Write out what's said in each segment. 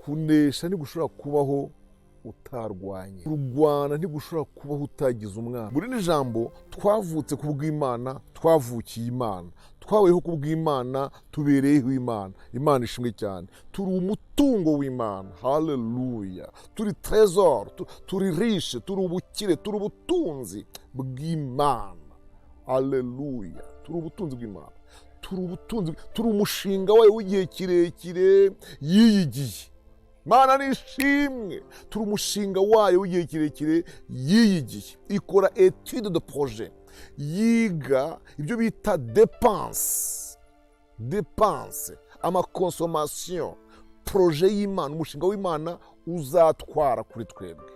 kunesha ntigushobora kubaho utarwanye, kurwana ntigushobora kubaho utagize umwana. Muri iri jambo twavutse ku bw'Imana, twavukiye Imana, twabayeho ku bw'Imana, tubereyeho Imana. Imana ishimwe cyane. Turi umutungo w'Imana. Haleluya. Turi trésor, turi riche, turi ubukire, turi ubutunzi bw'Imana. Haleluya. Turi ubutunzi bw'Imana. Turi umushinga wayo w'igihe kirekire yiyigiye. Mana nishimwe. Turi umushinga wayo w'igihe kirekire yiyigiye. Ikora étude de projet. Yiga ibyo bita dépense, amaconsommation, projet y'Imana, umushinga w'Imana uzatwara kuri twebwe.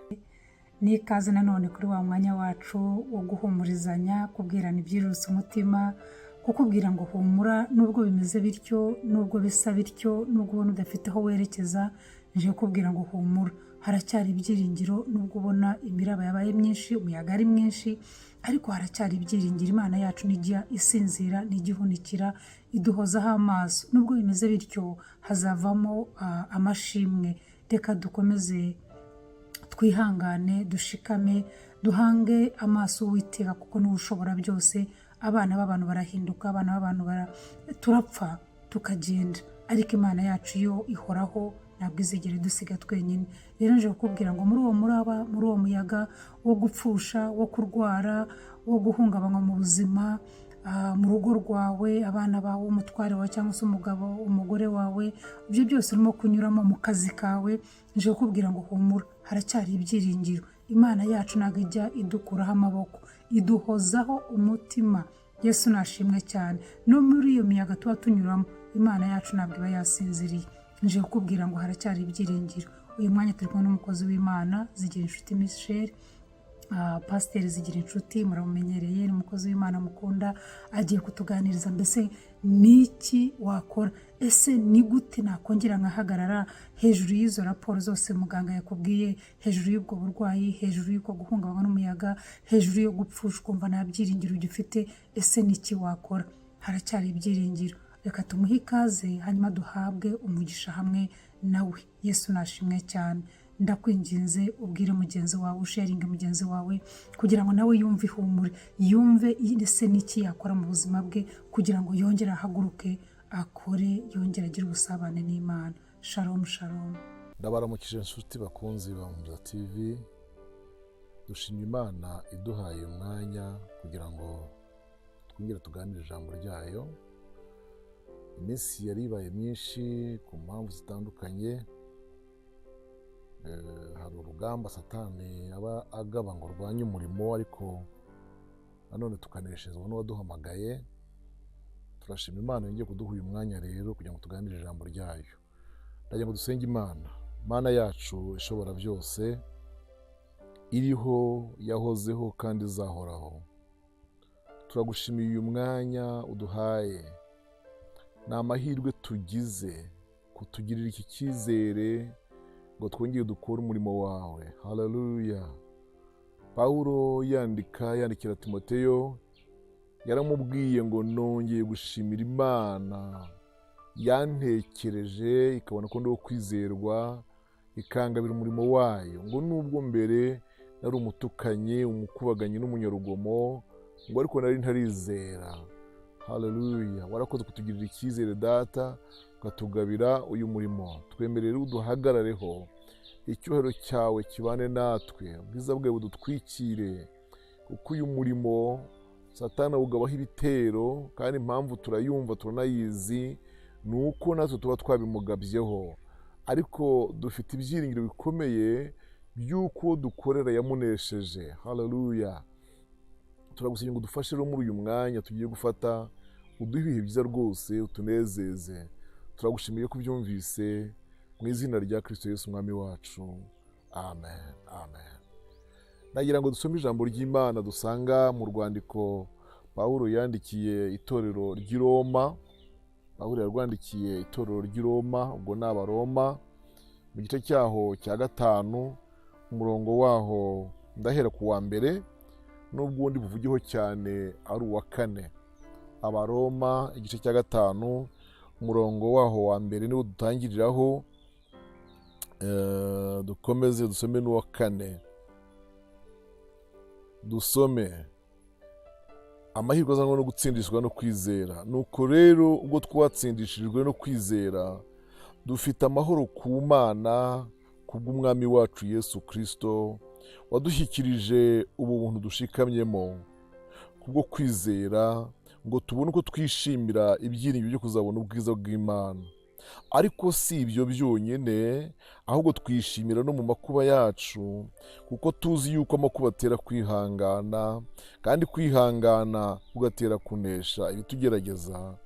Ni ikaze nanone kuri wa mwanya wacu wo guhumurizanya, kubwirana ibyirutse umutima, kukubwira ngo humura nubwo bimeze bityo, nubwo bisa bityo, nubwo ubona udafite aho werekeza, nje kubwira ngo humura. Haracyari ibyiringiro nubwo ubona imiraba yabaye myinshi, umuyaga ari mwinshi, ariko haracyari ibyiringiro. Imana yacu nijya isinzira, n'igihunikira, iduhozaho amaso. Nubwo bimeze bityo hazavamo amashimwe. Reka dukomeze twihangane, dushikame, duhange amaso Uwiteka kuko niwe ushobora byose. Abana b'abantu barahinduka, abana b'abantu turapfa tukagenda, ariko Imana yacu yo ihoraho, ntabwo izigera dusiga twenyine. Rero nje kukubwira ngo muri uwo muraba, muri uwo muyaga wo gupfusha, wo kurwara, wo guhungabanywa mu buzima, mu rugo rwawe, abana bawe, umutware wawe cyangwa se umugabo, umugore wawe, ibyo byose urimo kunyuramo mu kazi kawe, nje kukubwira ngo humura, haracyari ibyiringiro. Imana yacu ntabwo ijya idukuraho amaboko, iduhozaho umutima. Yesu nashimwe cyane. No muri iyo miyaga tuba tunyuramo, Imana yacu ntabwo iba yasinziriye. Nje kukubwira ngo haracyari ibyiringiro. Uyu mwanya turi kumwe n'umukozi w'Imana Zigira Inshuti Michel, Pasiteri Zigira Inshuti, muramumenyereye, ni umukozi w'Imana mukunda. Agiye kutuganiriza mbese niki wakora, ese ni gute nakongera nkahagarara hejuru y'izo raporo zose muganga yakubwiye, hejuru y'ubwo burwayi, hejuru y'uko guhungabanywa n'umuyaga, hejuru yo gupfusha ukumva nta byiringiro ugifite. Ese niki wakora? Haracyari ibyiringiro. Reka tumuhe ikaze, hanyuma duhabwe umugisha hamwe nawe. Yesu nashimwe cyane. Ndakwinginze ubwire mugenzi wawe, usharinge mugenzi wawe, kugira ngo nawe yumve ihumure, yumve ese niki yakora mu buzima bwe, kugira ngo yongere ahaguruke, akore, yongere agire ubusabane n'Imana. Shalom shalom. Ndabaramukije inshuti bakunzi ba Humuriza TV. Dushimye Imana iduhaye umwanya kugira ngo twongere tuganire ijambo ryayo. Iminsi yari ibaye myinshi ku mpamvu zitandukanye. Hari urugamba Satani aba agaba ngo rwanye umurimo, ariko nanone tukaneshezwa n'uwaduhamagaye. Turashima Imana yongeye kuduha uyu mwanya rero kugira ngo tuganire ijambo ryayo. Ndagira ngo dusenge Imana. Mana yacu ishobora byose, iriho, yahozeho kandi izahoraho. Turagushimiye uyu mwanya uduhaye. Ni amahirwe tugize kutugirira iki cyizere ngo twongere dukore umurimo wawe. Haleluya. Pawulo yandikira Timoteyo, yaramubwiye ngo nongeye gushimira Imana yantekereje ikabona ko ndiho kwizerwa, ikangabira umurimo wayo, ngo nubwo mbere nari umutukanyi, umukubaganyi n'umunyarugomo, ngo ariko nari ntarizera. Haleluya. Warakoze kutugirira icyizere Data, ukatugabira uyu murimo. Twemerere uduhagarareho, icyubahiro cyawe kibane natwe, ubwiza bwawe budutwikire, kuko uyu murimo Satani awugabaho ibitero, kandi impamvu turayumva turanayizi, ni uko natwe tuba twabimugabyeho. Ariko dufite ibyiringiro bikomeye by'uko dukorera yamunesheje. Haleluya. Turagusaba ngo udufashe rero muri uyu mwanya tugiye gufata, uduhe ibihe byiza rwose, utunezeze. Turagushimiye ko ubyumvise, mu izina rya Kristo Yesu umwami wacu. Amen. Amen. Nagira ngo dusome ijambo ry'Imana dusanga mu rwandiko Pawulo yandikiye itorero ry'i Roma. Pawulo yarwandikiye itorero ry'i Roma, ubwo ni Abaroma, mu gice cyaho cya 5, umurongo waho ndahera ku wa 1, nubwo undi buvugiho cyane ari uwa 4. Abaroma igice cya 5, umurongo waho wa 1 niwo dutangiriraho. dukomeze dusome n'uwa kane. Dusome amahirwe azanwa no gutsindishwa no kwizera. Nuko rero ubwo twatsindishijwe no kwizera, dufite amahoro ku Mana kubw'umwami wacu Yesu Kristo, wadushyikirije ubu buntu dushikamyemo kubwo kwizera, ngo tubone uko twishimira ibyiringiro byo kuzabona ubwiza bw'Imana. Ariko si ibyo byonyine, ahubwo twishimira no mu makuba yacu, kuko tuzi yuko amakuba atera kwihangana, kandi kwihangana kugatera kunesha ibitugerageza,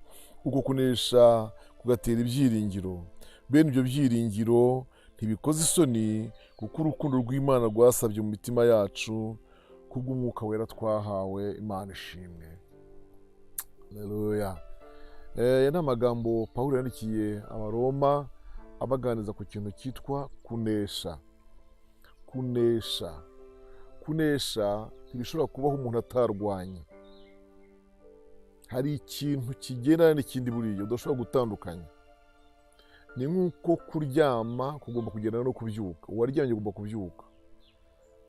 uko kunesha kugatera ibyiringiro. Bene ibyo byiringiro ntibikoze isoni, kuko urukundo rw'Imana rwasabye mu mitima yacu kubw'umwuka wera twahawe. Imana ishimwe. Haleluya. Aya ni amagambo Pawulo yandikiye Abaroma abaganiriza ku kintu cyitwa kunesha. Kunesha ntibishobora kubaho umuntu atarwanye. Hari ikintu kigendana n'ikindi buriya udashobora gutandukanya. Ni nk'uko kuryama kugomba kugendana no kubyuka. Uwaryamye agomba kubyuka,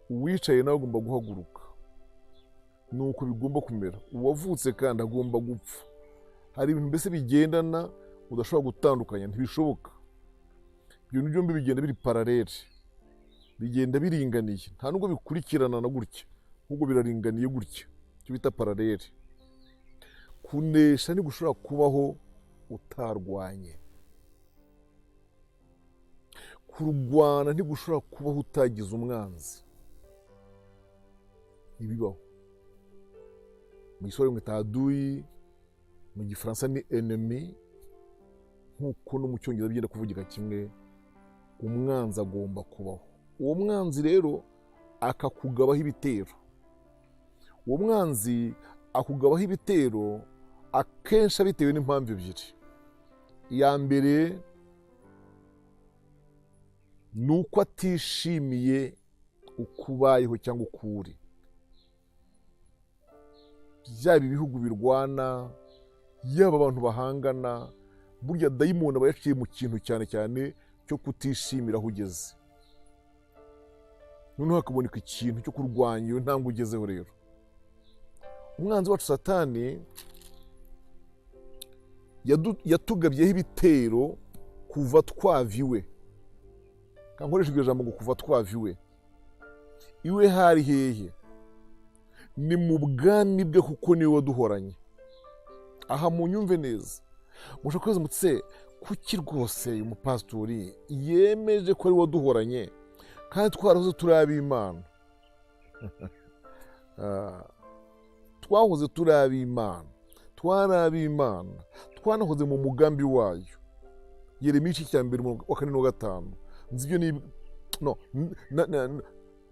uwicaye nawe agomba guhaguruka. Ni uko bigomba kumera. Uwavutse kandi agomba gupfa. Hari ibintu mbese bigendana udashobora gutandukanya, ntibishoboka. Ibyo bintu byombi bigenda biri paralele, bigenda biringaniye, nta nubwo bikurikirana na gutya, ahubwo biraringaniye gutya, icyo bita paralele. Kunesha ntigushobora kubaho utarwanye. Kurwana ntigushobora kubaho utagize umwanzi. Ntibibaho. Mu Giswahili mwita adui, mu Gifaransa ni ennemi, nk'uko no mu Cyongereza bigenda kuvugika kimwe. Umwanzi agomba kubaho. Uwo mwanzi rero akakugabaho ibitero. Uwo mwanzi akugabaho ibitero akenshi bitewe n'impamvu ebyiri. Iya mbere ni uko atishimiye uko ubayeho cyangwa uko uri. Byaba ibihugu birwana, yaba abantu bahangana, burya dayimoni aba yaciye mu kintu cyane cyane cyo kutishimira aho ugeze. Noneho hakaboneka ikintu cyo kurwanya iyo ntambwe ugezeho. Rero umwanzi wacu Satani yatugabyeho ibitero kuva twaviwe. Kankoresha iryo jambo ngo kuva twaviwe. Iwe hari hehe? Ni mu bwami bwe, kuko niwe waduhoranye. Aha munyumve neza. Mushobora kubaza mutse, kuki rwose uyu mupasitori yemeje ko ari we waduhoranye kandi twarahoze turi ab'Imana? Twahoze turi ab'Imana, twari ab'Imana, twanahoze mu mugambi wayo. Yeremiya igice cya mbere wa 4 no 5. Nzi ibyo ni no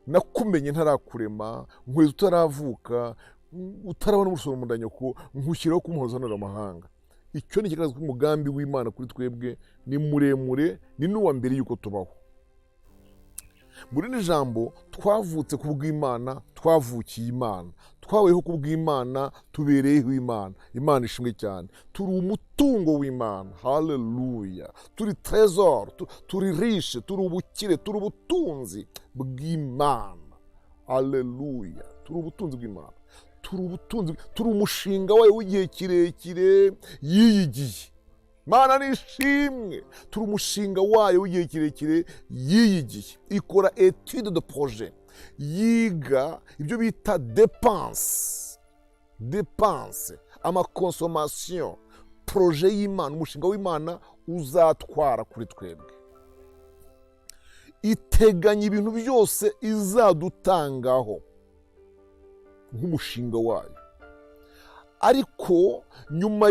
nakumenye ntarakurema, nkwezi utaravuka, utarabona umusoro mu nda nyoko, nkushyiraho kumuhozanira amahanga. Icyo ni ikigaragaza ko umugambi w'Imana kuri twebwe ni muremure, ni n'uwa mbere yuko tubaho. Muri ni jambo twavutse ku bw'Imana, twavukiye Imana, twabayeho ku bw'Imana, tubereyeho Imana. Imana ishimwe cyane. Turi umutungo w'Imana. Haleluya. Turi trésor, turi riche, turi ubukire, turi ubutunzi bw'Imana. Haleluya. Turi ubutunzi bw'Imana. Turi umushinga wayo w'igihe kirekire yiyigiye. Mana nishimwe. Turi umushinga wayo w'igihe kirekire yiyigiye. Ikora étude de projet, yiga ibyo bita dépense, amaconsommation, projet y'Imana, umushinga w'Imana uzatwara kuri twebwe. Iteganya ibintu byose izadutangaho nk'umushinga wayo. Ariko nyuma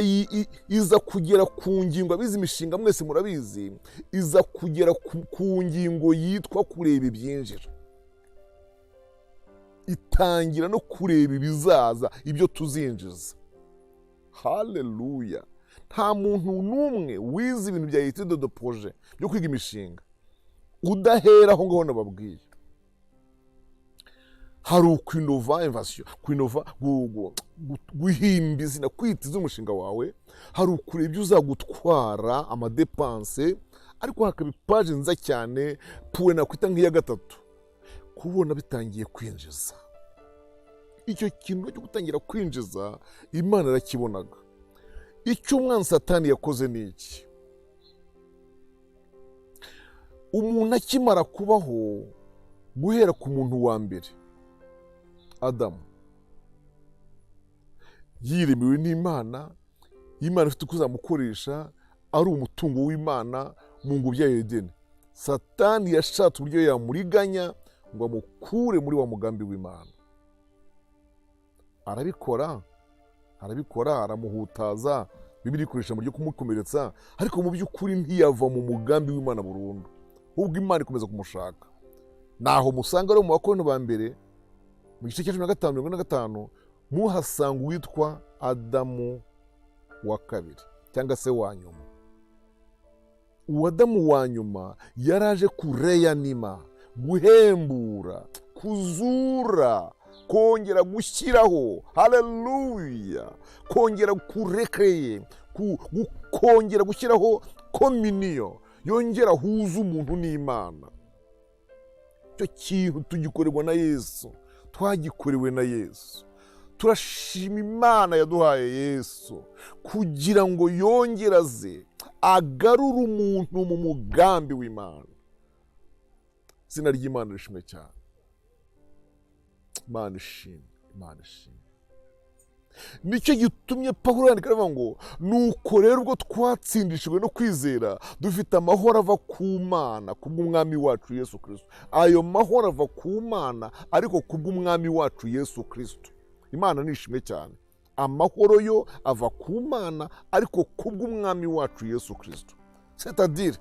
iza kugera ku ngingo, abizi imishinga mwese murabizi, iza kugera ku ngingo yitwa kureba ibyinjira. Itangira no kureba ibizaza, ibyo tuzinjiza. Haleluya. Nta muntu n'umwe wize ibintu bya étude de projet byo kwiga imishinga udahera aho ngaho nababwiye. Hari ukwinova, guhimba izina, kwita iz'umushinga wawe. Hari ukureba ibyo uzagutwara, amadepanse, ariko hakaba ipaji nziza cyane puwe nakwita nk'iya gatatu, kubona bitangiye kwinjiza. Icyo kintu cyo gutangira kwinjiza Imana irakibonaga. Icyo umwanzi Satani yakoze ni iki? Umuntu akimara kubaho, guhera ku muntu wa mbere Adamu, yiremewe n'Imana, Imana ifite kuzamukoresha ari umutungo w'Imana mu ngobyi ya Edeni. Satani yashatse uburyo yamuriganya ngo amukure muri wa mugambi w'Imana. Arabikora, aramuhutaza, Bibiliya ikoresha mu buryo kumukomeretsa, ariko mu by'ukuri ntiyava mu mugambi w'Imana burundu, ahubwo Imana ikomeza kumushaka. Naho musanga ari mu Bakorinto ba mbere mu gice cya 15:45 muhasanga uwitwa Adamu wa kabiri cyangwa se wa nyuma. Uwo Adamu wa nyuma yaraje kureyanima, guhembura, kuzura, kongera gushyiraho, haleluya, kongera kurekeye, kongera gushyiraho kominiyo, yongera huza umuntu n'Imana. Icyo kintu tugikorerwa na Yesu, twagikorewe na Yesu. Turashima Imana yaduhaye Yesu kugira ngo yongere aze agarure umuntu mu mugambi w'Imana. Izina ry'Imana rishimwe cyane. Imana ishimwe. Nicyo gitumye Pawulo yandika avuga ngo nuko rero ubwo twatsindishijwe no kwizera dufite amahoro ava ku Mana kubw'umwami wacu Yesu Kristo. Ayo mahoro ava ku Mana ariko kubw'umwami wacu Yesu Kristo. Imana nishimwe cyane. Amahoro yo ava ku Mana ariko kubw'umwami wacu Yesu Kristo. C'est-à-dire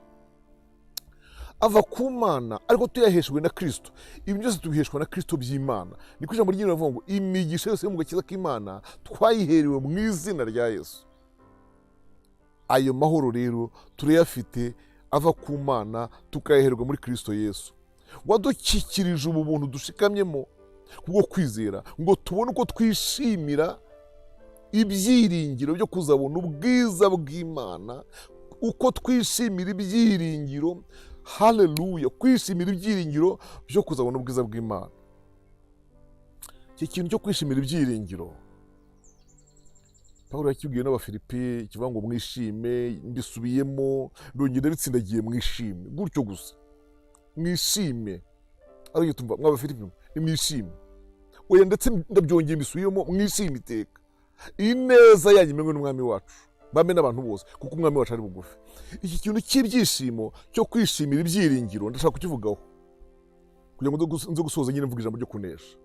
ava ku Mana ariko tuyaheshwe na Kristo. Ibi byose tubiheshwa na Kristo by'Imana. Niko ijambo ry'Imana rivuga ngo imigisha yose yo mu gakiza k'Imana twayiherewe mu izina rya Yesu. Ayo mahoro rero turayafite ava ku Mana tukayaherwa muri Kristo Yesu. Wadukikirije ubu buntu dushikamyemo kubwo kwizera ngo tubone uko twishimira ibyiringiro byo kuzabona ubwiza bw'Imana, uko twishimira ibyiringiro, haleluya, kwishimira ibyiringiro byo kuzabona ubwiza bw'Imana. Iki kintu cyo kwishimira ibyiringiro Pawulo yakibwiye n'Abafilipi, kivuga ngo mwishime, mbisubiyemo, ndongera bitsindagiye mwishime, gutyo gusa mwishime. Ariko tumva mw'Abafilipi mwishime, oya ndetse ndabyongeye mbisubiyemo, mwishime iteka. Ineza yanyu imenywe n'umwami wacu, bame n'abantu bose, kuko umwami wacu ari bugufi. Iki kintu cy'ibyishimo cyo kwishimira ibyiringiro ndashaka kukivugaho kugira ngo nze gusoza nyine mvuga ijambo ryo kunesha.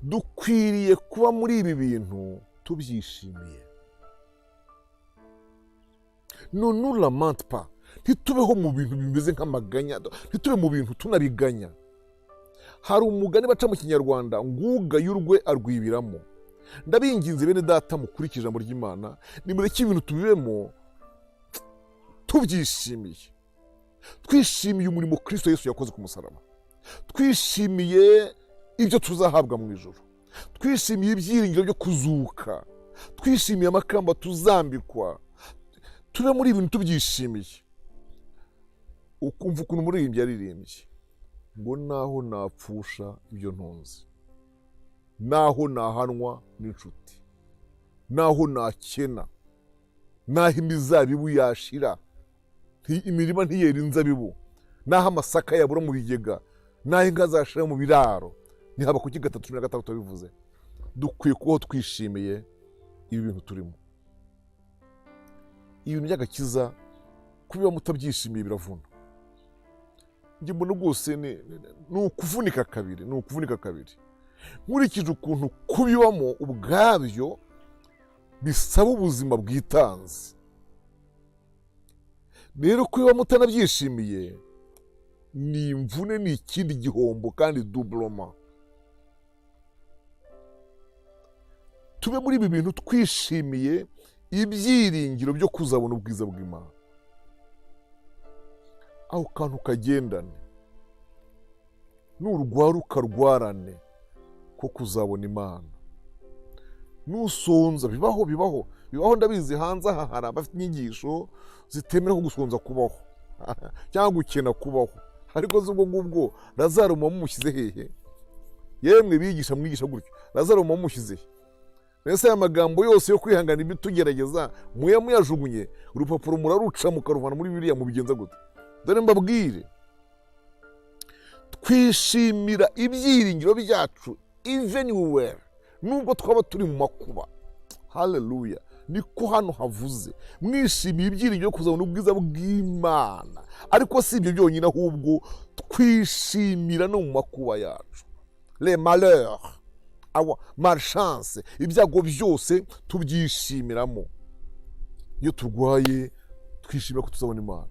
Dukwiriye kuba muri ibi bintu tubyishimiye. Nous lamente pas. Ntitubeho mu bintu bimeze nk'amaganya, ntitube mu bintu tunabiganya. Hari umugani baca mu Kinyarwanda ngo ugaye urwe arwibiramo. Ndabinginze bene data mukurikije ijambo ry'Imana, nimureke ibintu tubibemo tubyishimiye. Twishimiye umurimo Kristo Yesu yakoze ku musaraba. Twishimiye ibyo tuzahabwa mu ijuru. Twishimiye ibyiringiro byo kuzuka. Twishimiye amakamba tuzambikwa. Tube muri ibintu tubyishimiye. Ukumva ukuntu umuririmbyi yaririmbye ngo naho napfusha ibyo ntunze, naho nahanwa n'inshuti, naho nakena, naho imizabibu yashira, imirima ntiyera inzabibu, naho amasaka yabura mu bigega, naho inka zashira mu biraro. Ni Habakuki 3:16 bivuze. Dukwiye kubaho twishimiye ibi bintu turimo. Ibintu by'agakiza kubiba mutabyishimiye biravuna. Njye mbona rwose ni ukuvunika kabiri. Nkurikije ukuntu kubibamo ubwabyo bisaba ubuzima bwitanze. Rero kubiba mutanabyishimiye ni imvune, ni ikindi gihombo kandi doublema. Tube muri ibi bintu twishimiye ibyiringiro byo kuzabona ubwiza bw'Imana. Aho kantu kagendane, nurwara ukarwarane ko kuzabona Imana. Nusonza bibaho bibaho ndabizi, hanze aha hari abafite inyigisho zitemera ko gusonza kubaho cyangwa gukena kubaho, ariko z'ubwo ngubwo Lazaro mumushyize hehe? Yemwe bigisha mwigisha gutyo, Lazaro mumushyize he? Mbese aya magambo yose yo kwihangana ibitugerageza muyajugunye, urupapuro muraruca mukaruvana muri Bibiliya, mubigenza gute? Dore mbabwire, twishimira ibyiringiro byacu even where, nubwo twaba turi mu makuba. Haleluya! Niko hano havuze, mwishimiye ibyiringiro kuzabona ubwiza bw'Imana. Ariko si ibyo byonyine, ahubwo twishimira no mu makuba yacu. Les malheurs, malchance, ibyago byose tubyishimiramo. Iyo turwaye twishimira ko tuzabona Imana,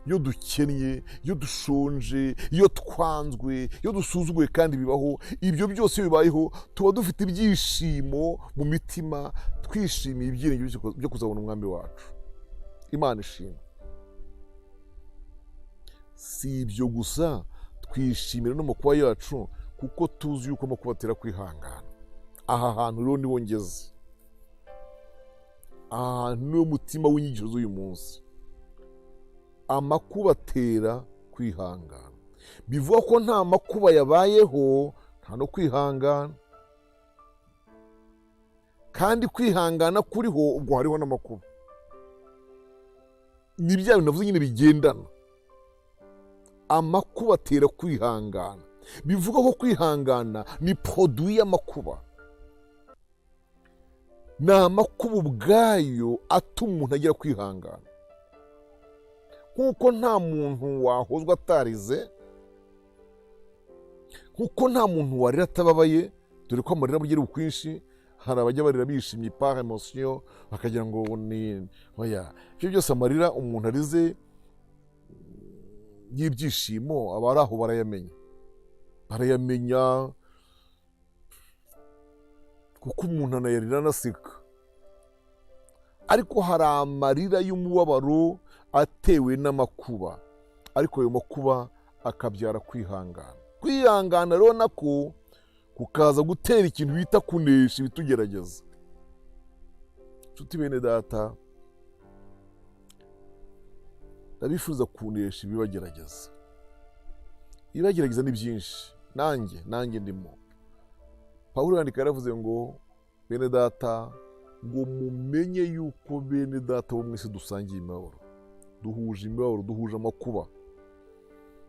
iyo dukennye, iyo dushonje, iyo twanzwe, iyo dusuzuguye, kandi bibaho. Ibyo byose bibayeho, tuba dufite ibyishimo mu mitima, twishimiye ibyiringiro byo kuzabona umwami wacu. Imana ishimwe. Si ibyo gusa, twishimira no mu makuba yacu, kuko tuzi yuko amakuba atera kwihangana. Aha hantu rero niho ngeze, aha hantu niwo mutima w'inyigisho z'uyu munsi. Amakuba atera kwihangana. Bivuga ko nta makuba yabayeho nta no kwihangana, kandi kwihangana kuriho ubwo hariho n'amakuba. Ni bya bintu navuze nyine bigendana. Amakuba atera kwihangana. Bivuga ko kwihangana ni produit y'amakuba. Ni amakuba ubwayo atuma umuntu agira kwihangana. Kuko nta muntu wahozwa atarize, kuko nta muntu warira atababaye, dore ko amarira amugira ukwinshi. Hari abajya barira bishimye par emotion, bakagira ngo ni oya. Ibyo byose amarira umuntu arize y'ibyishimo, aba ari aho barayamenya, kuko umuntu anayarira anaseka. Ariko hari amarira y'umubabaro atewe n'amakuba, ariko ayo makuba akabyara kwihangana. Kwihangana rero nako kukaza gutera ikintu bita kunesha ibitugerageza. Nshuti bene data, ndabifuza kunesha ibibagerageza. Ibibagerageza ni byinshi, nanjye ndimo. Pawulo yandika yaravuze ngo, bene data, ngo mumenye yuko bene data bo mwese dusangiye imibabaro, duhuje imibabaro, duhuje amakuba.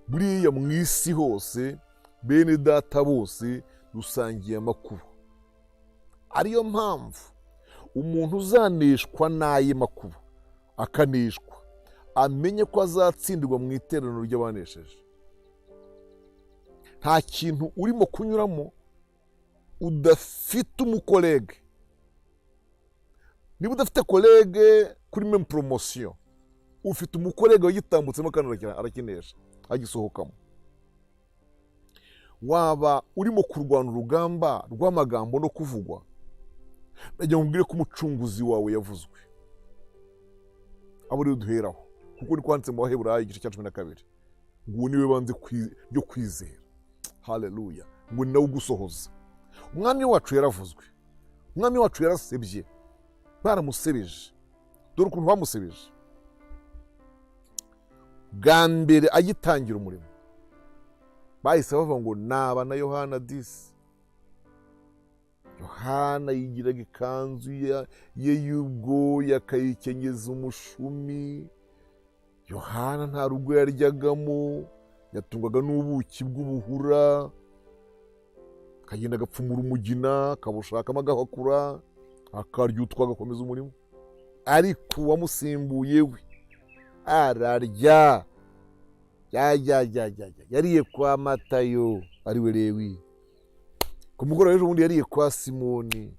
Buriya mu isi hose bene data bose dusangiye amakuba. Ariyo mpamvu umuntu uzaneshwa n'aye makuba, akaneshwa, amenye ko azatsindirwa mu iteraniro ry'abanesheje. Nta kintu urimo kunyuramo udafite umukolege. Niba udafite kolege kuri meme promotion, ufite umukolege wagitambutsemo kandi arakinesha, agisohokamo. Waba urimo kurwana urugamba rw'amagambo no kuvugwa, nagira ngo mbwire ko umucunguzi wawe yavuzwe. Abo rero duheraho, kuko ni kwanditse mu Baheburayo igice cya 12, ngo niwe banze ryo kwizera. Haleluya! Ngo ni nawe ugusohoza. Umwami wacu yaravuzwe, umwami wacu yarasebye, baramusebeje. Dore ukuntu bamusebeje. Bwa mbere agitangira umurimo, bahise bavuga ngo naba na Yohana disi. Yohana yigiraga ikanzu ye y'ubwoya, akayikenyeza umushumi. Yohana nta rugo yaryagamo, yatungwaga n'ubuki bw'ubuhura, akagenda agapfumura umugina, akabushakamo agahakura, akaryutwa, agakomeza umurimo. Ariko uwamusimbuye we ararya, yariye kwa Matayo, ari we Lewi. Ku mugoroba ejo bundi yariye kwa Simoni.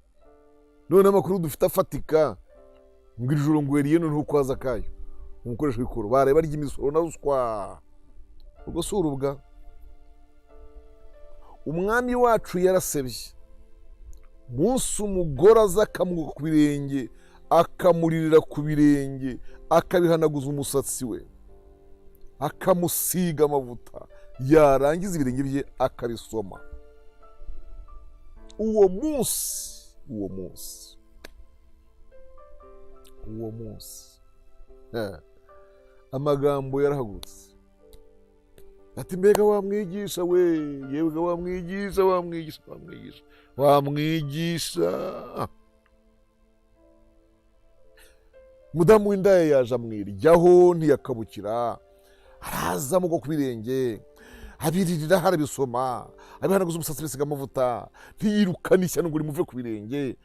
None amakuru dufite afatika, ngo iri joro ngo yariye noneho kwa Zakayo, umukoresha w'ikoro. Baraye barya imisoro na ruswa. Ubwo si urubwa. Umwami wacu yarasebye. Munsi umugore aza akamwuka ku birenge, akamuririra ku birenge, akabihanaguza umusatsi we, akamusiga amavuta, yarangiza ibirenge bye akabisoma. Uwo munsi uwo munsi amagambo yarahagurutse ati mbega wamwigisha we, yewe wamwigisha mudamu w'indaya yaje amwiryaho ntiyakabukira, araza amugwa ku birenge abiririra harabisoma, abihanaguza umusatsi bisiga amavuta, ntiyirukane ishyano ngo rimuve ku birenge.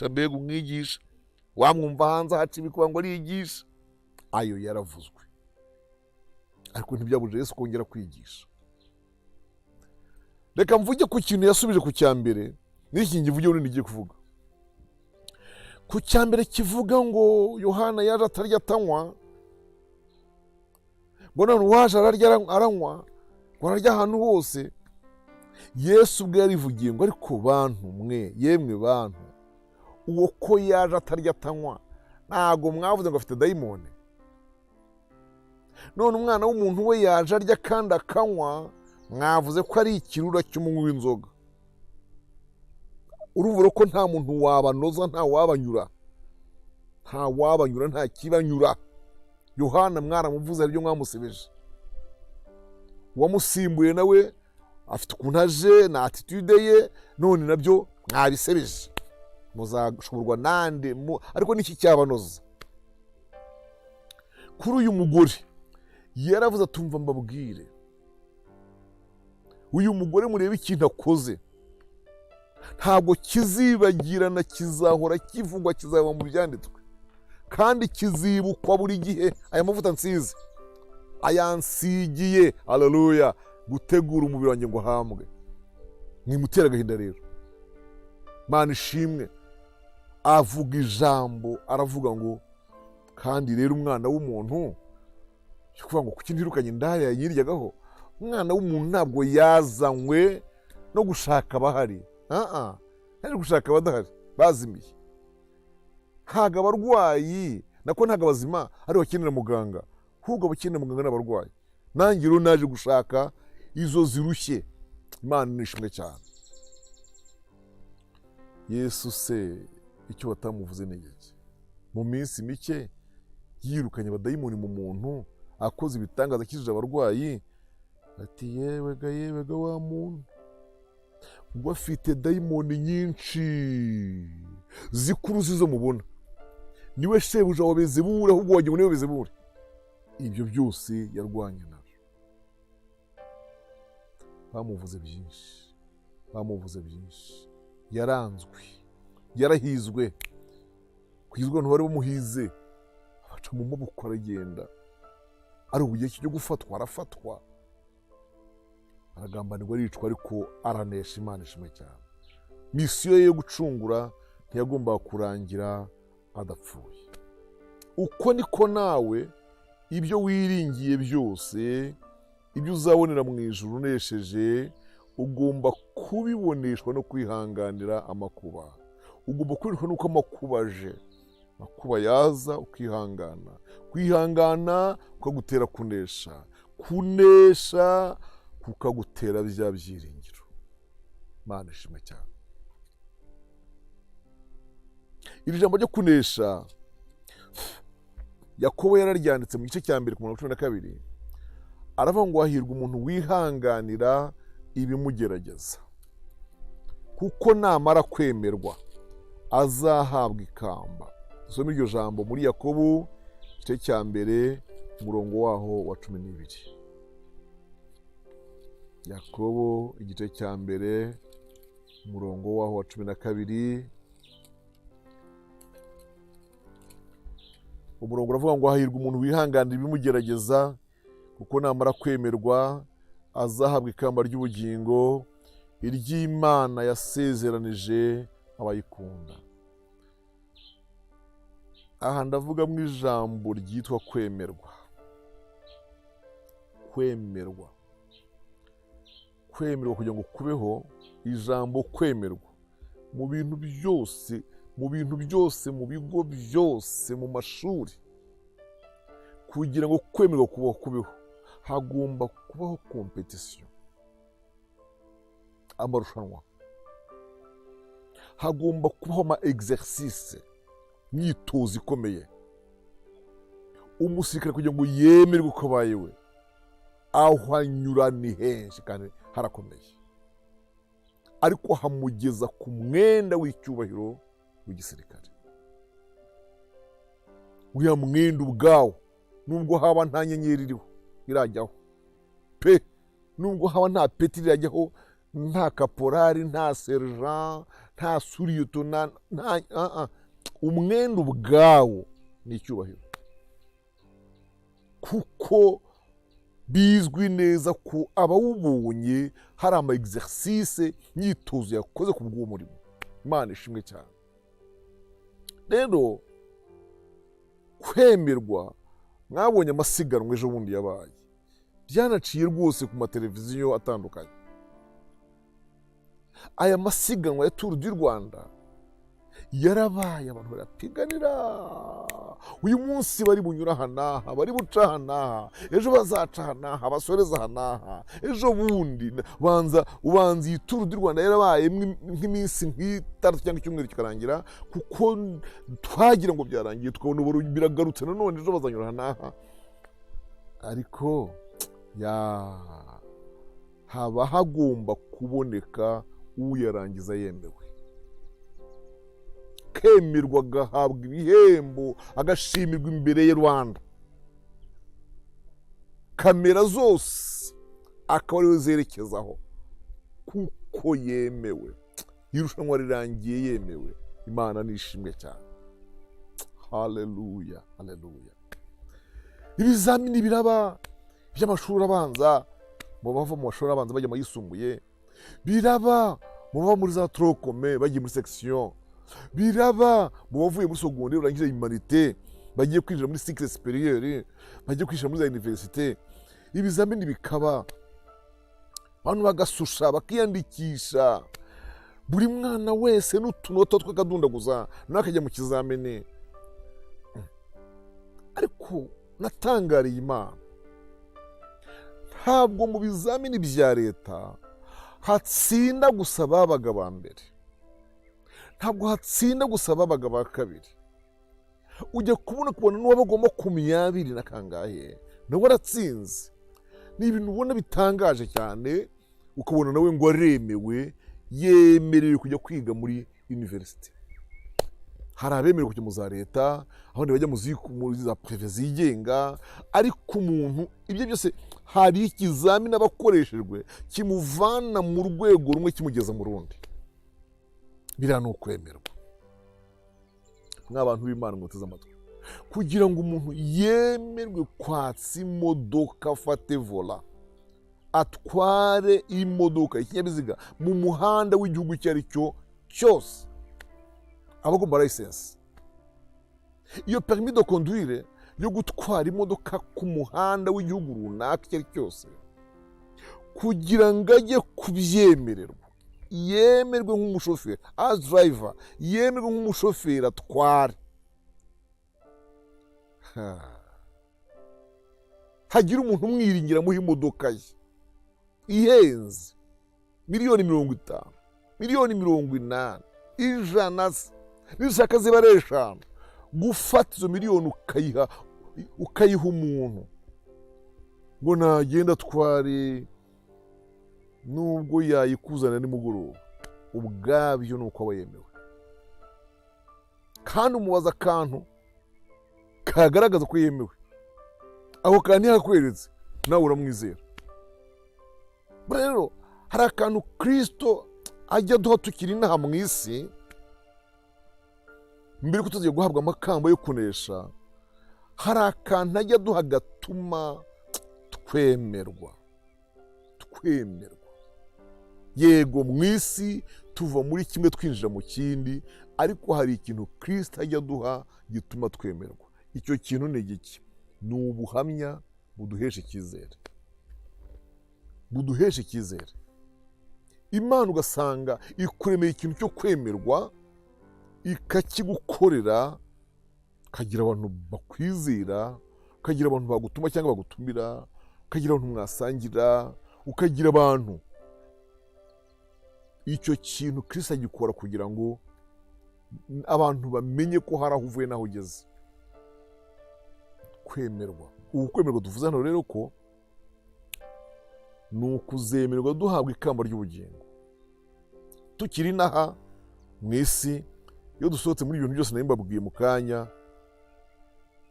Mbega umwigisha wamwumva hanze haca ibikuba ngo ariyigisha. Ayo yaravuzwe, ariko ntibyabujije Yesu kongera kwigisha. Reka mvuge ku kintu yasubije ku cya mbere, n'iki ngivuge ubundi ngiye kuvuga. Ku cya mbere kivuga ngo Yohana yaje atarya atanywa, ngo none uwaje ararya aranywa, ngo ararya ahantu hose. Yesu ubwo yarivugiye ngo ariko bantu mwe, yemwe bantu, uwo ko yaje atarya atanywa ntago mwavuze ngo afite dayimoni? None umwana w'umuntu we yaje arya kandi akanywa, mwavuze ko ari ikirura cy'umunywi w'inzoga. Urumva ko nta muntu wabanoza, nta wabanyura, nta kibanyura. Yohana mwaramuvuze aribyo mwamusebeje. Uwamusimbuye nawe afite ukuntu aje na attitude ye, none nabyo mwabisebeje. Muzashoborwa nande, ariko niki cyabanoza? Kuri uyu mugore yaravuze atumva mbabwire, uyu mugore murebe ikintu akoze, ntabwo kizibagirana, kizahora kivugwa, kizaba mu byanditswe, kandi kizibukwa buri gihe. Aya mavuta nsize ayansigiye, haleluya, gutegura umubiri wanjye ngo hambwe. Mwimutera agahinda rero. Mana ishimwe, avuga ijambo, aravuga ngo kandi rero umwana w'umuntu, cyo kuvuga ngo kuki ntirukanye indaya yiryagaho. Umwana w'umuntu ntabwo yazanywe no gushaka abahari, ntaje gushaka abadahari bazimiye. Ntago abarwayi nako ntago abazima ari bakenera muganga, ahubwo abakenera muganga n'abarwayi. Nanjye rero naje gushaka izo zirushye. Imana nishimwe cyane. Yesu se icyo batamuvuze ni iki? Mu minsi mike yirukanye abadayimoni mu muntu, akoze ibitangaza, akijije abarwayi. Ati yewe ga wa muntu, ubwo afite dayimoni nyinshi zikuru zizo mubona, niwe shebuja wa Bezebuli, ahubwo wagira ngo niwe Bezebuli. Ibyo byose yarwanye nabyo. Bamuvuze byinshi, yaranzwe, yarahizwe. Kwizwa ntibari bamuhize, abaca mu maboko aragenda. Ari ugiye cyo gufatwa, arafatwa, aragambanirwa, aricwa, ariko aranesha. Imana ishimwe cyane. Misiyo ye yo gucungura ntiyagombaga kurangira adapfuye. Uko niko nawe ibyo wiringiye byose, ibyo uzabonera mu ijuru unesheje, ugomba kubiboneshwa no kwihanganira amakuba. Ugomba kwirwa nuko amakuba aje, amakuba yaza ukihangana, kwihangana kukagutera kunesha, kunesha kukagutera bya byiringiro. Imana ishimwe cyane. Iri jambo ryo kunesha Yakobo yararyanditse mu gice cya mbere ku murongo wa 12, aravuga ngo hahirwa umuntu wihanganira ibimugerageza, kuko namara kwemerwa azahabwa ikamba. Dusome iryo jambo muri Yakobo igice cya mbere umurongo waho wa 12. Yakobo igice cya mbere umurongo waho wa 12. Umurongo uravuga ngo hahirwa umuntu wihanganira ibimugerageza, kuko namara kwemerwa azahabwa ikamba ry'ubugingo, iry'Imana yasezeranije abayikunda. Aha ndavuga mu ijambo ryitwa kwemerwa. Kwemerwa kugira ngo kubeho, ijambo kwemerwa mu bintu byose, mu bigo byose, mu mashuri, kugira ngo kwemerwa kubeho hagomba kubaho competition, amarushanwa. hagomba kubaho ama exercice, imyitozo ikomeye. Umusirikare kugira ngo yemerwe ko abaye we, aho anyura ni henshi kandi harakomeye, ariko hamugeza ku mwenda w'icyubahiro w'igisirikare. Uriya mwenda ubwawo, nubwo haba nta nyenyeri iriho irajyaho pe, nubwo haba nta peti rirajyaho, nta kaporari, nta sergent, nta suriyoto, umwenda ubwawo ni icyubahiro, kuko bizwi neza ko abawubonye hari ama exercice, imyitozo yakoze ku bw'uwo murimo. Imana ishimwe cyane. Rero kwemerwa, mwabonye amasiganwa ejo bundi yabaye, byanaciye rwose ku mateleviziyo atandukanye. Aya masiganwa ya Tour du Rwanda yarabaye, abantu barapiganira, uyu munsi bari bunyura aha n'aha, bari buca aha n'aha, ejo bazaca aha n'aha, basoreza aha n'aha, ejo bundi ubanza iyi Tour du Rwanda yarabaye nk'iminsi nk'itandatu cyangwa icyumweru kikarangira, kuko twagira ngo byarangiye tukabona ubu biragarutse nanone, ejo bazanyura aha n'aha. Ariko haba hagomba kuboneka uyarangiza yemewe, kemerwa, agahabwa ibihembo, agashimirwa imbere ya Rwanda, kamera zose akaba ariwe zerekezaho, kuko yemewe. Irushanwa rirangiye yemewe. Imana nishimwe cyane. Haleluya, haleluya. Ibizamini biraba by'amashuri abanza, mu bava mu mashuri abanza bajya mu yisumbuye, biraba mu bava muri za trokome bagiye muri section, biraba mu bavuye muri secondaire urangije humanité bagiye kwinjira muri cycle supérieur, bagiye kwinjira muri za université. Ibizamini bikaba, abantu bagasusha, bakiyandikisha, buri mwana wese n'utunota tw'akadundaguza nakajya mu kizamini. Ariko natangariye Imana, ntabwo mu bizamini bya leta hatsinda gusa ababaga ba mbere, ntabwo hatsinda gusa ababaga ba kabiri. Ujya kubona n'uwabaga makumyabiri na kangahe nawe aratsinze. Ni ibintu ubona bitangaje cyane, ukabona nawe ngo aremewe, yemerewe kujya kwiga muri university. Hari abemerewe kujya mu za leta, abandi bajya muri za privé zigenga, ariko umuntu ibyo byose hari ikizamini abakoreshejwe kimuvana mu rwego rumwe kimugeza mu rundi. Biriya ni ukwemerwa. Mw'abantu b'Imana mwoteze amatwi, kugira ngo umuntu yemerwe kwatsa imodoka, afate vola, atware imodoka, ikinyabiziga mu muhanda w'igihugu icyo ari cyo cyose, aba agomba license. Iyo permis de conduire yo gutwara imodoka ku muhanda w'igihugu runaka icyo ari cyose, kugira ngo ajye kubyemererwa, yemerwe nk'umushoferi, as driver, yemerwe nk'umushoferi atware, hagira umuntu umwiringira muha imodoka ye ihenze miliyoni 50, miliyoni 80, 100 se, nizishaka ziba ari 5, gufata izo miliyoni ukayiha umuntu ngo nagenda atware, nubwo yayikuzana nimugoroba, ubwabyo ni uko aba yemewe. Kandi umubaza akantu kagaragaza ko yemewe, aho kantu yakweretse nawe uramwizera. Rero hari akantu Kristo ajya duha tukiri inaha mu isi, mbere ko tugiye guhabwa amakamba yo kunesha, hari akantu ajya duha gatuma twemerwa. Yego mu isi tuva muri kimwe twinjira mu kindi, ariko hari ikintu Kristo ajya duha gituma twemerwa. Icyo kintu ni igiki? Ni ubuhamya buduhesha icyizere, buduhesha icyizere. Imana ugasanga ikuremeye ikintu cyo kwemerwa, ikakigukorera, kagira abantu bakwizera, kagira abantu bagutuma cyangwa bagutumira, kagira abantu mwasangira, ukagira abantu. Icyo kintu Kristo agikora kugira ngo abantu bamenye ko hari aho uvuye n'aho ugeze. Kwemerwa, ubu kwemerwa tuvuze hano rero ko ni ukuzemerwa duhabwa ikamba ry'ubugingo tukiri inaha mu isi. Iyo dusohotse muri ibintu byose nari mbabwiye mu kanya,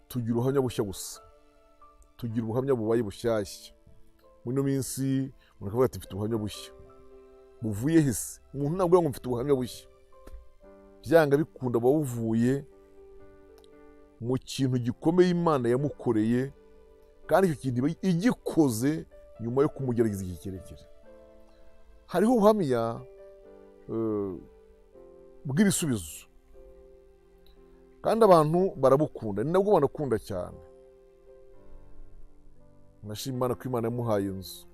tugira ubuhamya bushya gusa, tugira ubuhamya bubaye bushyashya. Muri ino minsi umuntu akavuga ati mfite ubuhamya bushya. Buvuye hese? Umuntu ntabwo ngo mfite ubuhamya bushya, byanga bikunda buba buvuye mu kintu gikomeye Imana yamukoreye, kandi icyo kintu iba igikoze nyuma yo kumugerageza igihe kirekire. Hariho ubuhamya bw'ibisubizo, kandi abantu barabukunda, ni nabwo banakunda cyane. Nashima Imana ko Imana yamuhaye inzu.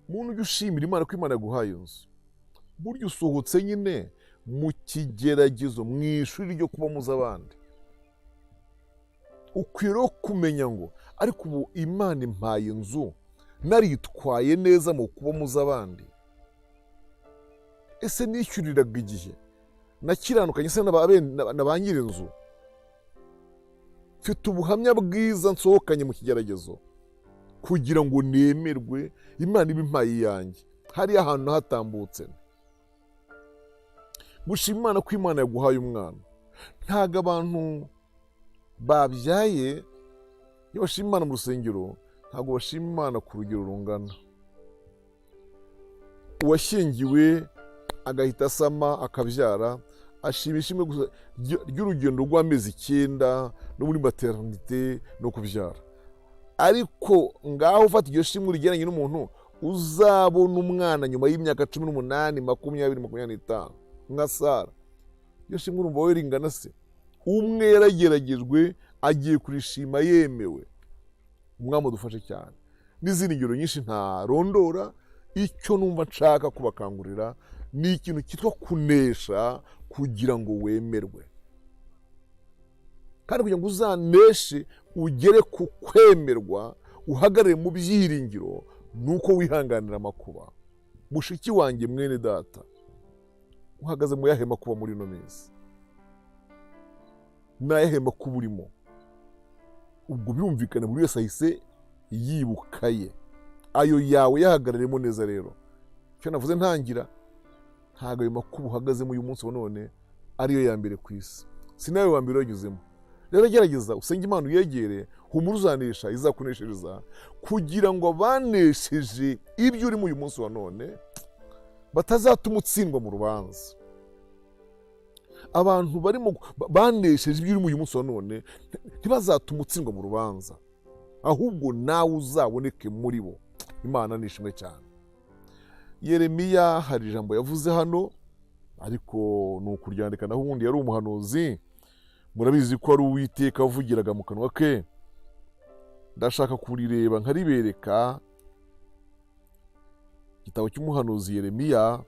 Muntu ujya ushimira Imana ko Imana yaguhaye inzu, burya usohotse nyine mu kigeragezo, mu ishuri ryo kuba muzi abandi. Ukwiriye kumenya ngo ariko ubu Imana impaye inzu, naritwaye neza mu kuba muzi abandi. Ese nishyuriraga igihe? Nakiranukanye se na ba nyir'inzu? Mfite ubuhamya bwiza nsohokanye mu kigeragezo kugira ngo nemerwe, Imana ibe impaye iyanjye. Hariya ahantu hatambutse, gushima Imana ko Imana yaguhaye umwana. Ntabwo abantu babyaye iyo bashima Imana mu rusengero, ntabwo bashima Imana ku rugero rungana. Uwashyingiwe agahita asama akabyara, ashima ishimwe gusa ry'urugendo rw'amezi 9 no muri maternité no kubyara. Ariko ngaho ufata iryo shimwe rigeranye n'umuntu uzabona umwana nyuma y'imyaka 18, 20, 25 nka Sara, iryo shimwe urumva wowe ringana se? Umwe yarageragejwe agiye kurishima yemewe. Umwami adufashe cyane. N'izindi ngero nyinshi ntarondora. Icyo numva nshaka kubakangurira ni ikintu cyitwa kunesha kugira ngo wemerwe, kandi kugira ngo uzaneshe ugere ku kwemerwa, uhagarare mu byiringiro, nuko wihanganira amakuba. Mushiki wanjye, mwene data, uhagaze mu yahe makuba muri ino minsi? N'ayahe makuba urimo? Ubwo birumvikana buri wese ahise yibuka ye, ayo yawe yahagararemo neza. Rero icyo navuze ntangira, ntabwo ayo makuba uhagazemo uyu munsi wa none ariyo ya mbere ku isi, si nawe wa mbere wanyuzemo. Rero gerageza usenge Imana uyegere, humura uzanesha, izakuneshereza, kugira ngo abanesheje ibyo urimo uyu munsi wa none batazatuma utsindwa mu rubanza. Abantu barimo banesheje ibyo urimo uyu munsi wa none ntibazatuma utsindwa mu rubanza, ahubwo nawe uzaboneke muri bo. Imana nishimwe cyane. Yeremiya hari ijambo yavuze hano, ariko ni ukuryandika, naho ubundi yari umuhanuzi. Murabizi ko ari Uwiteka wavugiraga mu kanwa ke. Ndashaka kurireba nkaribereka. Igitabo cy'umuhanuzi Yeremiya,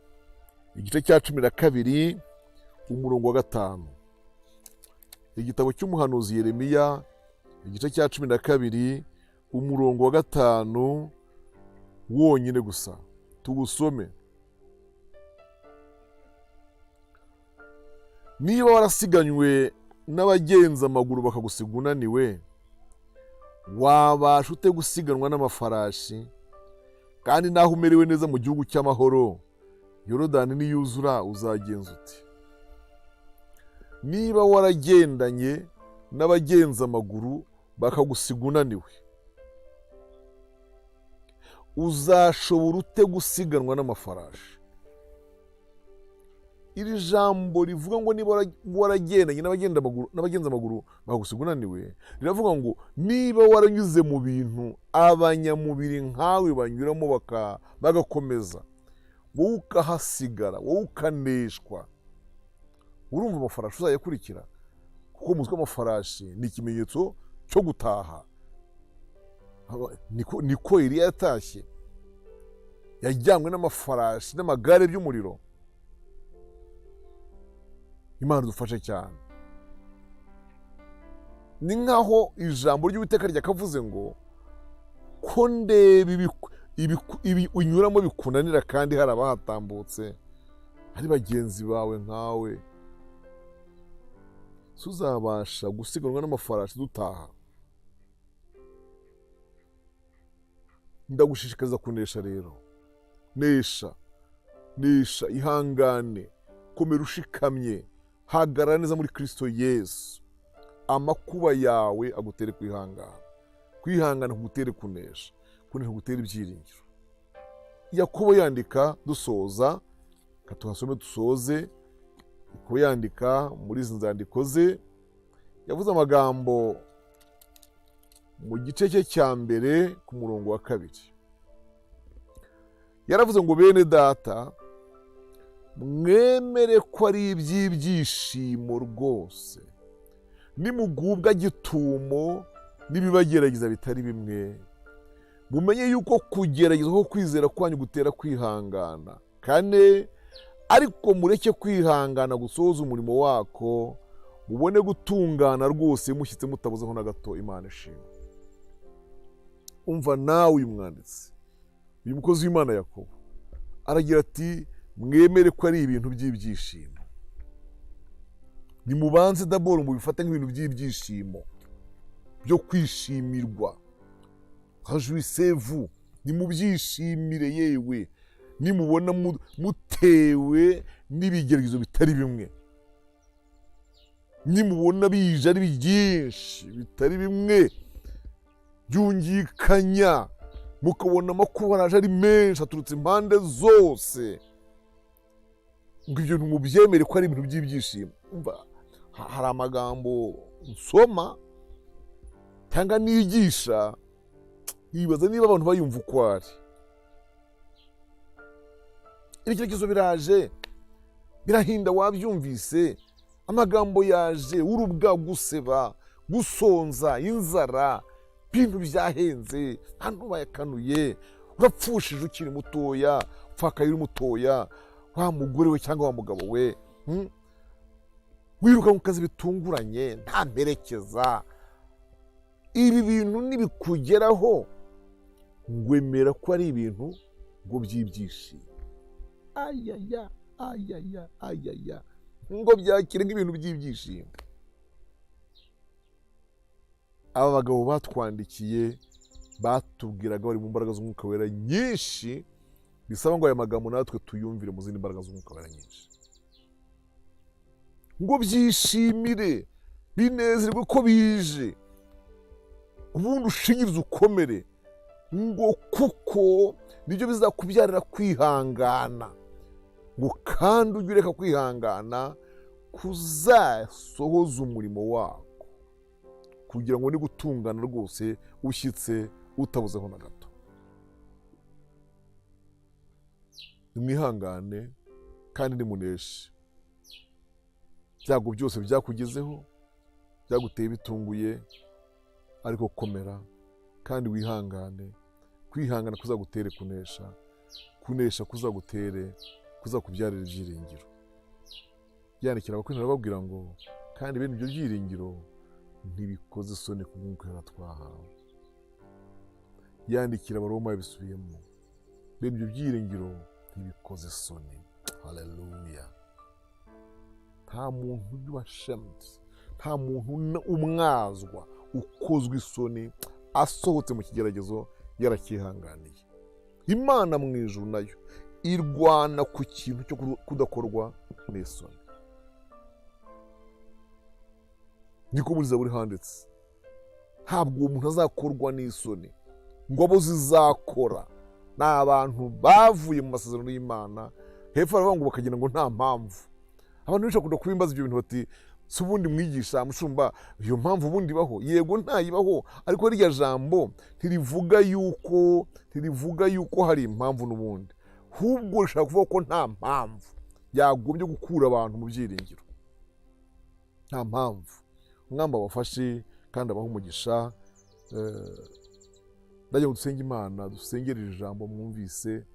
igice cya 12 umurongo wa 5. Igitabo cy'umuhanuzi Yeremiya, igice cya 12 umurongo wa 5 wonyine gusa. Tugusome. Niba warasiganywe n'abagenza amaguru bakagusiga unaniwe, wabasha ute gusiganwa n'amafarashi? Kandi naho umerewe neza mu gihugu cy'amahoro, Yorodani niyuzura uzagenza ute? Niba waragendanye n'abagenza amaguru bakagusiga unaniwe, uzashobora ute gusiganwa n'amafarashi? Iri jambo rivuga ngo niba waragendanye n'abagenza amaguru bakagusiga unaniwe, riravuga ngo niba waranyuze mu bintu abanyamubiri nkawe banyuramo bagakomeza, wowe ukahasigara, wowe ukaneshwa, urumva amafarashi uzayakurikira? Kuko muzi ko amafarashi ni ikimenyetso cyo gutaha. Niko Eliya yatashye, yajyanywe n'amafarashi n'amagare by'umuriro. Imana dufashe cyane. Ni nkaho ijambo ry'Uwiteka ryakavuze ngo ko ndeba ibi unyuramo bikunanira, kandi hari abahatambutse, hari bagenzi bawe nkawe, tuzabasha gusiganwa n'amafarashi dutaha. Ndagushishikariza kunesha rero. Nesha, ihangane, komera ushikamye, hagarara neza muri Kristo Yesu. Amakuba yawe agutere kwihangana. Kwihangana kugutere kunesha, kunesha kugutere ibyiringiro. Yakobo yandika dusoza, katuhasome dusoze. Yakobo yandika muri izi nzandiko ze, yavuze amagambo mu gice cye cya mbere ku murongo wa 2. Yaravuze ngo bene data, mwemere ko ari iby'ibyishimo rwose nimugubwa gitumo n'ibibagerageza bitari bimwe. Mumenye yuko kugerageza ko kwizera kwanyu gutera kwihangana. 4, ariko mureke kwihangana gusohoza umurimo wako, mubone gutungana rwose mushyitse mutabuzeho na gato. Imana ishimwe. Umva nawe uyu mwanditsi, uyu mukozi w'Imana Yakobo aragira ati mwemere ko ari ibintu by'ibyishimo. Nimubanze d'abord mubifate nk'ibintu by'ibyishimo byo kwishimirwa. Réjouissez-vous, nimubyishimire yewe nimubona mutewe n'ibigeragezo bitari bimwe, nimubona bije ari byinshi bitari bimwe byungikanya, mukabona amakuba araje ari menshi aturutse impande zose, ngo ibyo ntimubyemere ko ari ibintu by'ibyishimo. Umva, hari amagambo nsoma cyangwa nigisha, nibaza niba abantu bayumva uko ari. Ibigeragezo biraje, birahinda wabyumvise, amagambo yaje, urubwa, guseba, gusonza, inzara, ibintu byahenze, nta n'ubayakanuye, urapfushije ukiri mutoya, upfakaye uri mutoya, wa mugore we cyangwa wa mugabo we, wiruka mu kazi bitunguranye, nta mperekeza. Ibi bintu nibikugeraho, ngwemera ko ari ibintu ngo by'ibyishimo. Ayaya, ngo byakire nk'ibintu by'ibyishimo. Aba bagabo batwandikiye batubwiraga bari mu mbaraga z'umwuka wera nyinshi, bisaba ngo aya magambo natwe tuyumvire mu zindi mbaraga z'umwuka wera nyinshi. Ngo byishimire, binezerwe ko bije, ubundi ushinyirize ukomere, ngo kuko nibyo bizakubyarira kwihangana, ngo kandi ujye ureka kwihangana kuzasohoza umurimo wako, kugira ngo nigutungana rwose ushyitse utabuzeho na gato. Nimwihangane kandi nimuneshe. Ibyago byose byakugezeho, byaguteye bitunguye, ariko komera kandi wihangane. Kwihangana kuzagutere kunesha, kunesha kuzagutere kuzakubyarira ibyiringiro. Yandikira abakorinto arababwira ngo kandi bene ibyo byiringiro ntibikoze isoni ku mwuka wera twahawe. Yandikira abaroma yabisubiyemo, bene ibyo byiringiro ntibikoze isoni. Haleluya. Nta muntu ubashemye, nta muntu umwazwa, ukozwe isoni, asohotse mu kigeragezo yarakihanganiye. Imana mu ijuru nayo irwana ku kintu cyo kudakorwa n'isoni. Niko muri Zaburi handitse, ntabwo uwo muntu azakorwa n'isoni, ngo abo zizakora ni abantu bavuye mu masezerano y'Imana. Hepfo baravuga ngo bakagira ngo nta mpamvu. Abantu benshi bakunda kubimbaza ibyo bintu bati, si ubundi mwigisha mushumba, iyo mpamvu ubundi ibaho? Yego ntayibaho, ariko rya jambo ntirivuga yuko hari impamvu n'ubundi, ahubwo rishaka kuvuga ko nta mpamvu yagombye gukura abantu mu byiringiro. Nta mpamvu. Umwami abafashe kandi abaha umugisha. Ndagira ngo dusenge Imana, dusengere iri jambo mwumvise,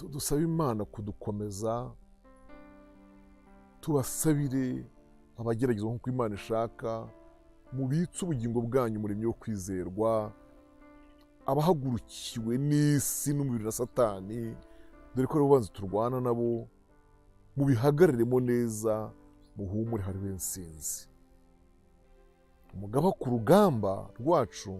dusabe Imana kudukomeza, tubasabire abageragezwa nk'uko Imana ishaka, mubitse ubugingo bwanyu umuremyi wo kwizerwa, abahagurukiwe n'isi n'umubiri na Satani, dore ko ari bo banzi turwana nabo, mubihagararemo neza, muhumure hariho intsinzi. Umugaba ku rugamba rwacu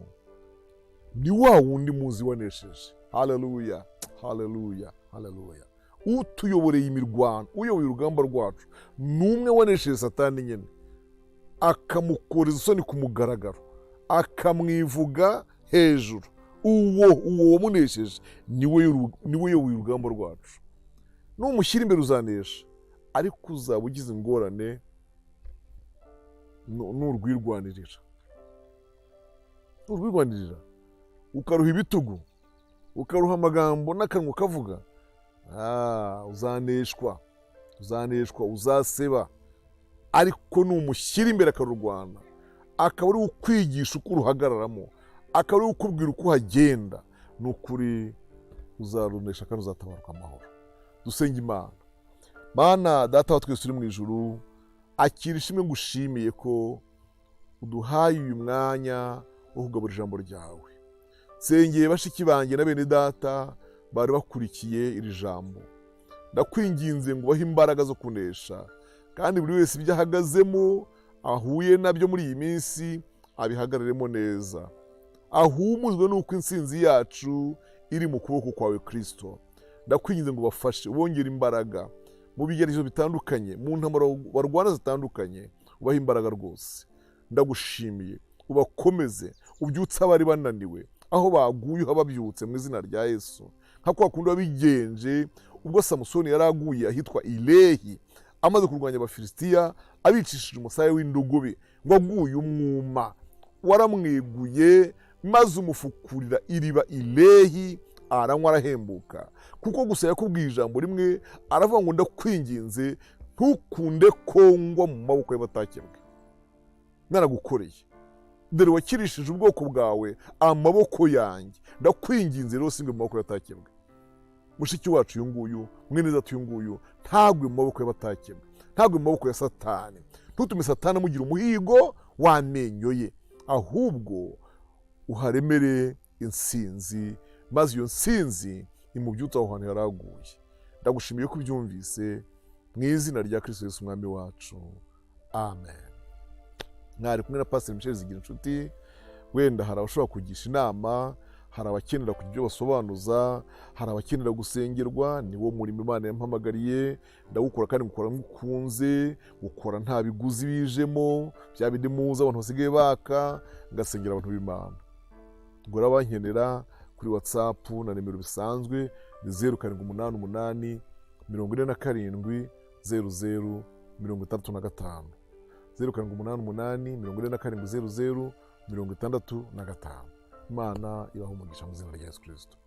ni wa wundi muzi wanesheje. Haleluya, haleluya, haleluya. Utuyoboreye imirwano, uyoboye urugamba rwacu ni umwe wanesheje Satani nyine, akamukoreza isoni ku mugaragaro, akamwivuga hejuru. Uwo wamunesheje niwe yoboye urugamba rwacu. Numushyira imbere uzanesha, ariko uzaba ugize ingorane nurwirwanirira, ukaruha ibitugu, ukaruha amagambo n'akanwa kavuga, uzaneshwa, uzaseba. Ariko numushyira imbere akarurwana, akaba ari ukwigisha uko uruhagararamo, akaba ari ukubwira uko uhagenda, ni ukuri uzarunesha kandi uzatabaruka amahoro. Dusenge Imana. Mana Data wa twese uri mu ijuru, akira ishimwe ngushimiye ko uduhaye uyu mwanya wo kugabura ijambo ryawe. Nsengeye bashiki banjye na bene data bari bakurikiye iri jambo, ndakwinginze ngo ubahe imbaraga zo kunesha, kandi buri wese ibyo ahagazemo ahuye nabyo muri iyi minsi abihagararemo neza, ahumuzwe n'uko intsinzi yacu iri mu kuboko kwawe Kristo. Ndakwinginze ngo ubafashe, ubongere imbaraga mu bigeragezo bitandukanye, mu ntambara barwana zitandukanye, ubahe imbaraga rwose. Ndagushimiye, ubakomeze, ubyutse abari bananiwe, aho baguye uhababyutse mu izina rya Yesu. Nka kwa kundi wabigenje ubwo Samusoni yari aguye ahitwa Ilehi, amaze kurwanya Abafilisitiya abicishije umusaya w'indogobe, ngo aguye umwuma, waramweguye maze umufukurira iriba Ilehi, aranywa arahembuka. Kuko gusa yakubwiye ijambo rimwe, aravuga ngo ndakwinginze ntukunde kongwa mu maboko y'abatakebwe. Naragukoreye, dore wakirishije ubwoko bwawe amaboko yanjye, ndakwinginze rero singwe mu maboko y'abatakebwe. Mushiki wacu uyu nguyu, mwene data uyu nguyu, ntagwe mu maboko y'abatakebwe, ntagwe mu maboko ya Satani. Ntutume Satani amugira umuhigo w'amenyo ye, ahubwo uharemere intsinzi, maze iyo ntsinzi imubyutse aho hantu yaraguye. Ndagushimiye ko ubyumvise, mu izina rya Kristo Yesu umwami wacu, amen. Mwari kumwe na Pastor Michel Zigirinshuti. Wenda hari abashobora kugisha inama, hari abakenera kugira ibyo basobanuza, hari abakenera gusengerwa. Ni wo murimo Imana yampamagariye, ndawukora kandi ngukora ngukunze, gukora nta biguzi bijemo, bya bindi muza abantu basigaye baka, ngasengera abantu b'Imana. Gura abankenera kuri WhatsApp na nimero bisanzwe ni 0788 47 00 35, 0788 47 00 35. Imana ibahe umugisha mu izina rya Yesu Kristo.